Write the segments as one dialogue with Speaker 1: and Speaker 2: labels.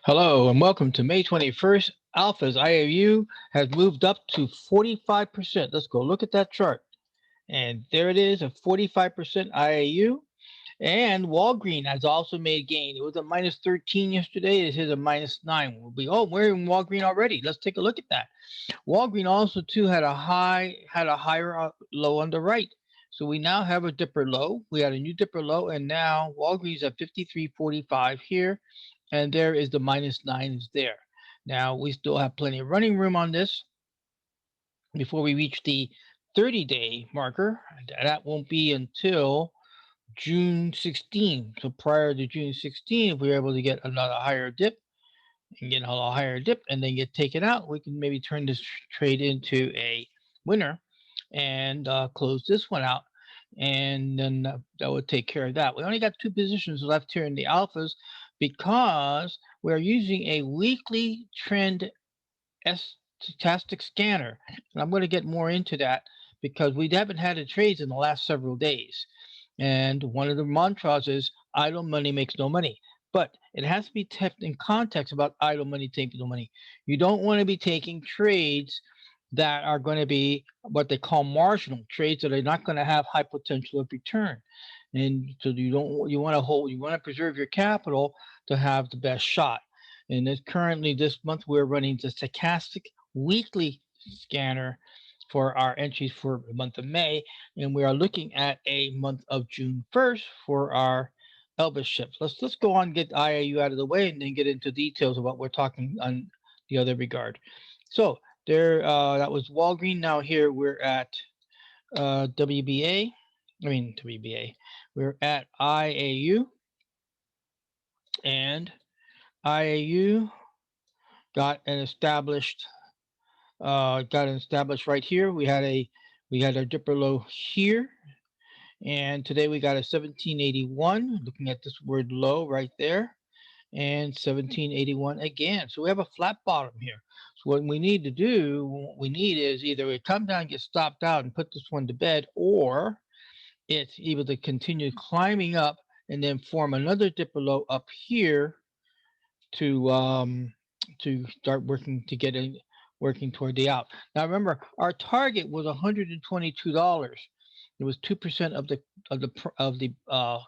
Speaker 1: Hello and welcome to May 21st. Alphas IAU has moved up to 45%. Let's go look at that chart. And there it is, a 45% IAU. And Walgreen has also made gain. It was a minus 13 yesterday. It is a minus 9. We're in Walgreen already. Let's take a look at that. Walgreen also too had a higher low on the right. So we now have a dipper low. We had a new dipper low, and now Walgreens at 53.45 here, and there is the minus 9 is there. Now we still have plenty of running room on this before we reach the 30-day marker. That won't be until June 16. So prior to June 16, if we're able to get another higher dip and get a little higher dip and then get taken out, we can maybe turn this trade into a winner and close this one out. And then that would take care of that. We only got two positions left here in the alphas because we're using a weekly trend stochastic scanner. And I'm going to get more into that because we haven't had a trades in the last several days. And one of the mantras is idle money makes no money. But it has to be kept in context about idle money, taking no money. You don't want to be taking trades that are going to be what they call marginal trades that are not going to have high potential of return. And so you want to preserve your capital to have the best shot. And currently this month we're running the Stochastic Weekly Scanner for our entries for the month of May, and we are looking at a month of June 1st for our Elvis ships. Let's go on and get IAU out of the way and then get into details of what we're talking on the other regard. So there, that was Walgreen. Now here we're at WBA. WBA. We're at IAU, and IAU got an established right here. We had a dipper low here, and today we got a 1781. Looking at this word low right there, and 1781 again. So we have a flat bottom here. So what we need to do, is either we come down, get stopped out, and put this one to bed, or it's able to continue climbing up and then form another dipper low up here to start working toward the out. Now remember, our target was $122. It was 2% of the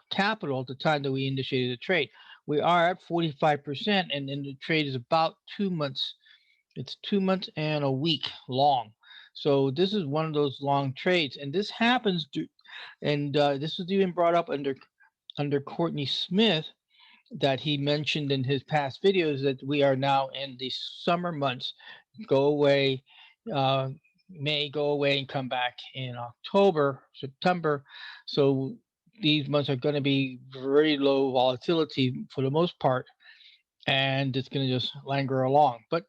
Speaker 1: capital at the time that we initiated the trade. We are at 45%, and then the trade is about 2 months. It's 2 months and a week long. So this is one of those long trades, and this happens to, and this was even brought up under Courtney Smith, that he mentioned in his past videos, that we are now in the summer months. Go away, May, go away and come back in October, September. So these months are going to be very low volatility for the most part, and it's going to just linger along. But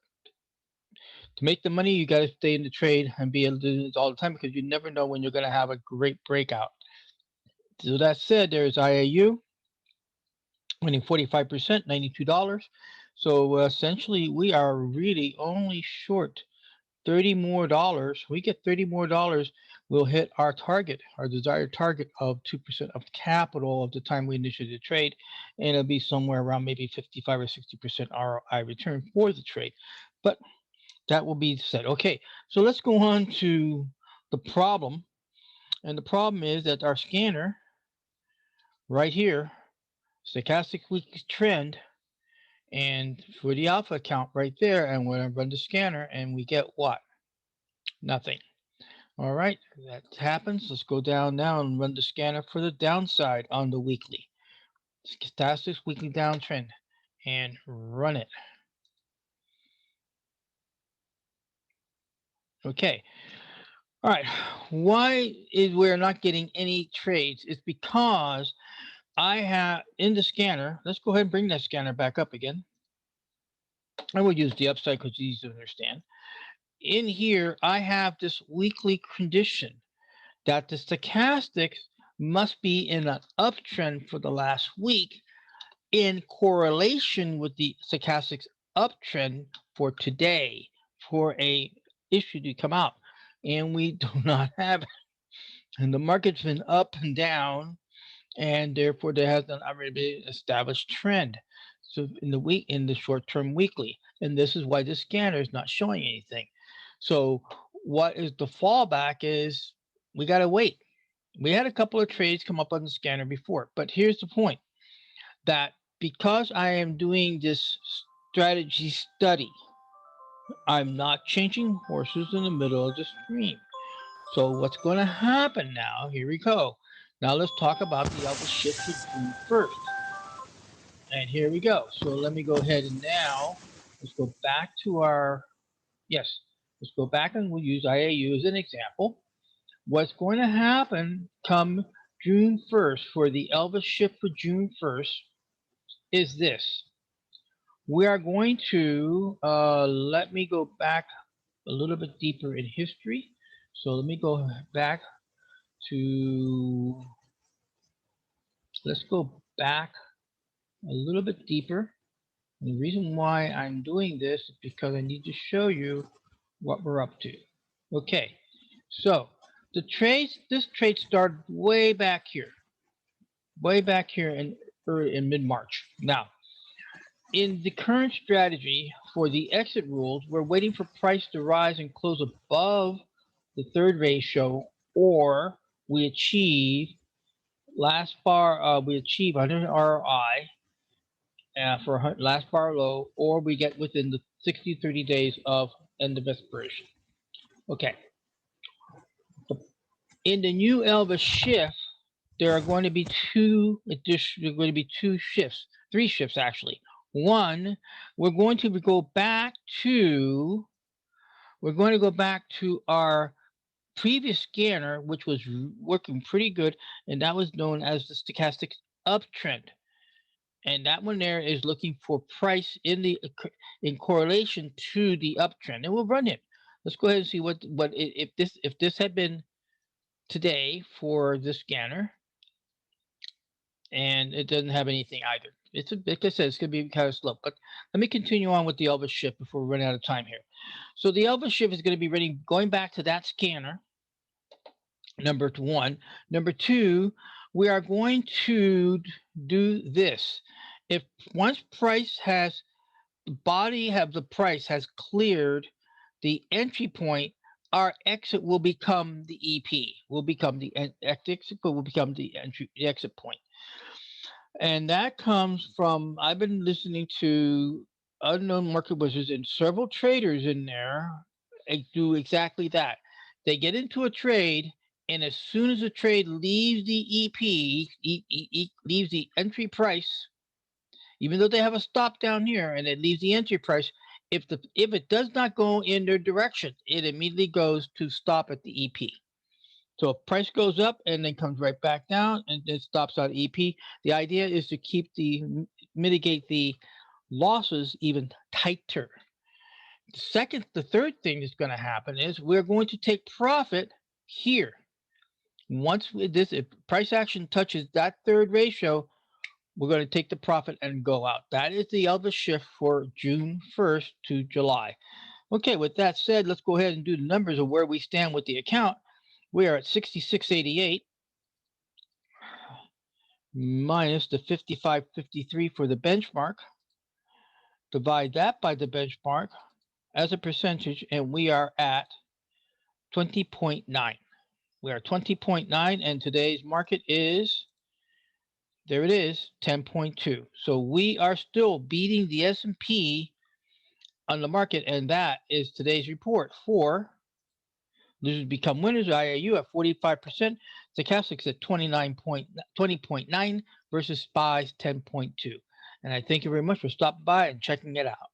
Speaker 1: to make the money, you got to stay in the trade and be able to do this all the time, because you never know when you're going to have a great breakout. So that said, there's IAU winning 45%, $92. So essentially, we are really only short $30 more. We get $30 more, we'll hit our target, our desired target of 2% of capital of the time we initiated the trade, and it'll be somewhere around maybe 55 or 60% ROI return for the trade. But that will be said. Okay, so let's go on to the problem. And the problem is that our scanner right here, Stochastic Weekly Trend, and for the alpha account right there, and we're going to run the scanner, and we get what? Nothing. All right, that happens. Let's go down now and run the scanner for the downside on the weekly. Stochastic Weekly Downtrend, and run it. Okay. All right. Why is we're not getting any trades? It's because I have in the scanner. Let's go ahead and bring that scanner back up again. I will use the upside because it's easy to understand. In here, I have this weekly condition that the stochastics must be in an uptrend for the last week in correlation with the stochastics uptrend for today for a issue to come out. And we do not have it. And the market's been up and down, and therefore there has an already established trend. So in the short-term weekly, and this is why the scanner is not showing anything. So what is the fallback is we got to wait. We had a couple of trades come up on the scanner before, but here's the point that because I am doing this strategy study, I'm not changing horses in the middle of the stream. So what's going to happen now? Here we go. Now let's talk about the Elvis shift to June 1st. And here we go. So let me go ahead and now let's go back to our, yes, let's go back and we'll use IAU as an example. What's going to happen come June 1st for the Elvis shift for June 1st is this. We are going to, let me go back a little bit deeper in history. So let me go back to, let's go back a little bit deeper. And the reason why I'm doing this is because I need to show you what we're up to. Okay, so this trade started way back here in mid-March. Now, in the current strategy for the exit rules, we're waiting for price to rise and close above the third ratio, or we achieve we achieve 100 ROI for last bar low, or we get within the 60-30 days of end of expiration. Okay. In the new Elvis shift, there are going to be three shifts actually. One, we're going to go back to our previous scanner, which was working pretty good, and that was known as the stochastic uptrend. And that one there is looking for price in correlation to the uptrend, and we'll run it. Let's go ahead and see what if this had been today for the scanner, and it doesn't have anything either. Like I said, it's going to be kind of slow. But let me continue on with the Elvis shift before we run out of time here. So the Elvis shift is going to be going back to that scanner. Number one. Number two, we are going to do this. If once price has the body of the price has cleared the entry point, our exit will become the EP. Will become the exit, but will become the exit point. And that comes from I've been listening to unknown market wizards and several traders in there do exactly that. They get into a trade, and as soon as the trade leaves the leaves the entry price, even though they have a stop down here and it leaves the entry price, if it does not go in their direction, it immediately goes to stop at the EP. So if price goes up and then comes right back down and then stops at EP, the idea is to mitigate the losses even tighter. The third thing that's going to happen is we're going to take profit here. Once if price action touches that third ratio, we're going to take the profit and go out. That is the Elvis shift for June 1st to July. Okay, with that said, let's go ahead and do the numbers of where we stand with the account. We are at 66.88 minus the 55.53 for the benchmark. Divide that by the benchmark as a percentage, and we are at 20.9. We are 20.9, and today's market is, there it is, 10.2. So we are still beating the S&P on the market, and that is today's report for losers become winners. IAU at 45%, Stochastics at 20.9 versus SPY's 10.2. And I thank you very much for stopping by and checking it out.